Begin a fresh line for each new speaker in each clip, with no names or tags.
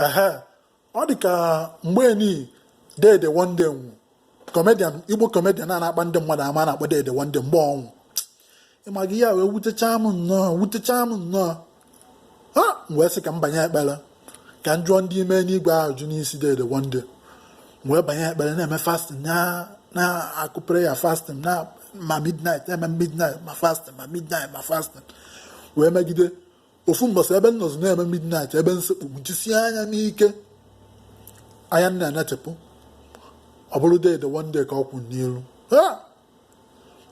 ehe ọ dị ka mgbe ni Dede one day nwụ comedian Igbo comedian a na-akpa ndị mmadụ ama na-akpọ Dede one day mgbe ọnwụ ịmaghị ya wee wutechaa m nnọọ ha wee sị ka m banye ekpere ka m jụọ ndị ime n'igwe ajụ n'isi Dede one day wee banye ekpere na-eme fasting na-akụ prayer fasting na ma midnight eme midnight ma fasting ma midnight ma fasting wee megide ofu mbọsị ebe m nọzụ na-eme midnight ebe nsekpu jisie anya n'ike anya m na-enetepụ ọ bụrụ Dede one day ka ọ kwụ n'iru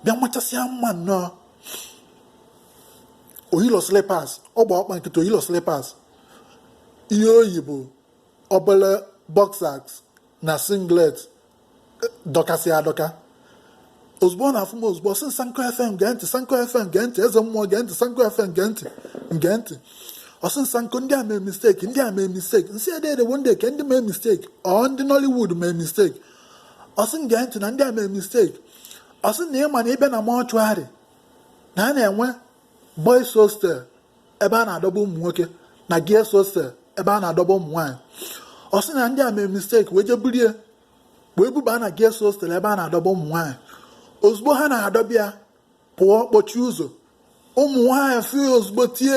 bịa machasịa mma nnọọ oyilo slippers ọ gba ọkpa nkịta oyilo slippers ihe oyi bụ obere boxers na singlet dọkasị adọka ozugbo ọ na-afụ m ozugbo sị Sankofm FM gee ntị Sankofm FM gee ntị Ezemmuo gee ntị Sankofm FM gee ntị ọsị Sanko ndị a mee mistake nsị Dede one day ka ndị mee mistake ọ ndị Nollywood mee mistake ọsị gee ntị na ndị a mee mistake ọsị na ịma na ịbịa na mọchụarị na a na-enwe boys hostel ebe a na-adọba ụmụ nwoke na girls hostel ebe a na-adọba ụmụ nwaanyị ọsị na ndị a mee mistake wee jeburie wee buba na girls hostel ebe a na-adọba ụmụ nwaanyị ozugbo ha na-adọbịa pụọ kpọchie ụzọ ụmụ nwaanyị fi ozugbo tie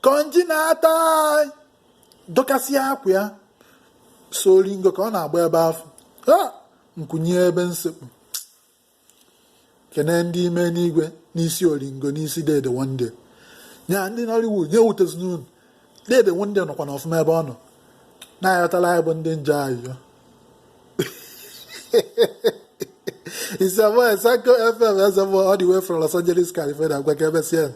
konji na-ata dọkasịa akwa ya soringo ka ọ na-agba ebe afọ nkwụnye ebe nsekpu kene ndị ime n'igwe n'isi oringo n'isi Dede one day nya ndị Nollywood nye wutezinu Dede one day nọkwa n'ọfụma ebe ọ nọ na-ayọtala anyị bụ ndị nje ayịyọ It's a boy, Sankofm Ezemmuo all the way from Los Angeles, California. I'm going to